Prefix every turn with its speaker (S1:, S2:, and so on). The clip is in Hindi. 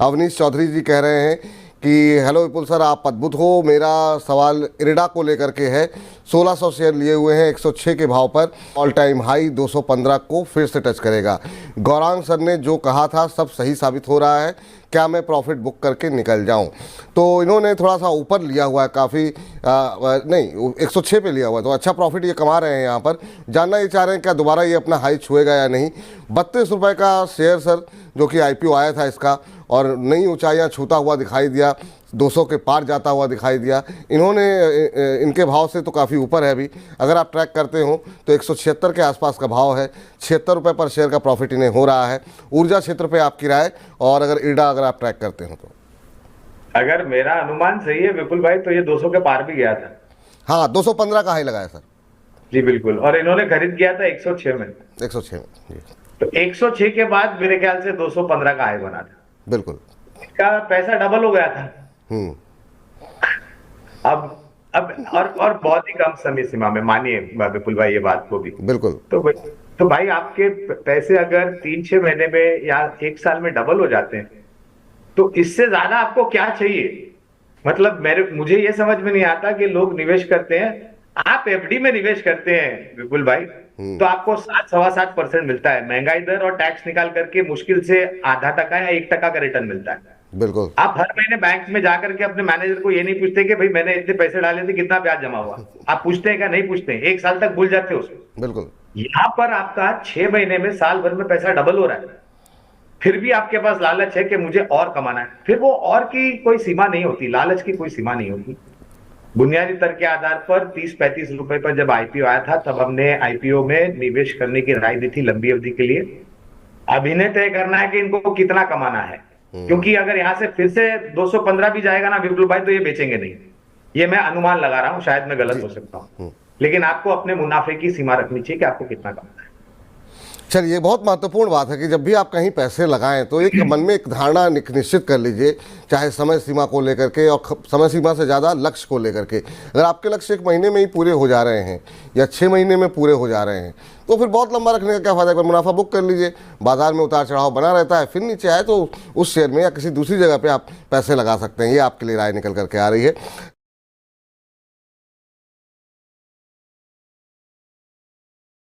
S1: अवनीश चौधरी जी कह रहे हैं कि हेलो विपुल सर, आप अद्भुत हो। मेरा सवाल इरिडा को लेकर के है। 1600 शेयर लिए हुए हैं 106 के भाव पर, ऑल टाइम हाई 215 को फिर से टच करेगा। गौरांग सर ने जो कहा था सब सही साबित हो रहा है, क्या मैं प्रॉफिट बुक करके निकल जाऊं? तो इन्होंने थोड़ा सा ऊपर लिया हुआ है, काफ़ी नहीं 106 पे लिया हुआ है, तो अच्छा प्रॉफिट ये कमा रहे हैं। यहाँ पर जानना ये चाह रहे हैं क्या दोबारा ये अपना हाई छुएगा या नहीं। 32 रुपये का शेयर सर, जो कि IPO आया था इसका, और नई ऊंचाइयां छूता हुआ दिखाई दिया, 200 के पार जाता हुआ दिखाई दिया। इन्होंने इनके भाव से तो काफ़ी ऊपर है अभी। अगर आप ट्रैक करते हो तो 176 के आसपास का भाव है, 76 रुपये पर शेयर का प्रॉफिट इन्हें हो रहा है। ऊर्जा क्षेत्र पे आपकी राय, और अगर इरिडा अगर आप ट्रैक करते हो तो?
S2: अगर मेरा अनुमान सही है विपुल भाई, तो ये 200 के पार भी गया था।
S1: हाँ, 215 का हाई लगाया सर।
S2: जी बिल्कुल, और इन्होंने खरीद किया था 106 में।
S1: 106 में जी।
S2: तो 106 के बाद मेरे ख्याल से 215 का हाई बना था।
S1: बिल्कुल।
S2: इसका पैसा डबल हो गया था। अब और बहुत ही कम समय सीमा में, मानिए विपुल भाई ये बात को भी।
S1: बिल्कुल।
S2: तो भाई आपके पैसे अगर 3-6 महीने में या 1 साल में डबल हो जाते हैं, तो इससे ज्यादा आपको क्या चाहिए? मतलब मुझे ये समझ में नहीं आता कि लोग निवेश करते हैं। आप FD में निवेश करते हैं विपुल भाई, तो आपको 7-7.25% मिलता है। महंगाई दर और टैक्स निकाल करके मुश्किल से आधा टका या 1% का रिटर्न मिलता है।
S1: बिल्कुल।
S2: आप हर महीने बैंक में जाकर के अपने मैनेजर को ये नहीं पूछते कि भाई मैंने इतने पैसे डाले थे, कितना ब्याज जमा हुआ। आप पूछते हैं क्या? नहीं पूछते हैं। 1 साल तक भूल जाते हो उसको।
S1: बिल्कुल।
S2: यहाँ पर आपका 6 महीने में, साल भर में पैसा डबल हो रहा है, फिर भी आपके पास लालच है कि मुझे और कमाना है। फिर वो और की कोई सीमा नहीं होती, लालच की कोई सीमा नहीं होती। बुनियादी तर्क के आधार पर 30-35 रुपए पर जब IPO आया था, तब हमने IPO में निवेश करने की राय दी थी लंबी अवधि के लिए। अब इन्हें तय करना है कि इनको कितना कमाना है, क्योंकि अगर यहां से फिर से 215 भी जाएगा ना विपुल भाई, तो ये बेचेंगे नहीं। ये मैं अनुमान लगा रहा हूं, शायद मैं गलत हो सकता हूं, लेकिन आपको अपने मुनाफे की सीमा रखनी चाहिए कि आपको कितना कमाना है।
S1: चलिए, बहुत महत्वपूर्ण बात है कि जब भी आप कहीं पैसे लगाएं तो एक मन में एक धारणा निश्चित कर लीजिए, चाहे समय सीमा को लेकर के और समय सीमा से ज़्यादा लक्ष्य को लेकर के। अगर आपके लक्ष्य 1 महीने में ही पूरे हो जा रहे हैं या 6 महीने में पूरे हो जा रहे हैं, तो फिर बहुत लंबा रखने का क्या फ़ायदा। एक मुनाफा बुक कर लीजिए, बाजार में उतार चढ़ाव बना रहता है, फिर नीचे आए तो उस शेयर में या किसी दूसरी जगह पर आप पैसे लगा सकते हैं। ये आपके लिए राय निकल करके आ रही है।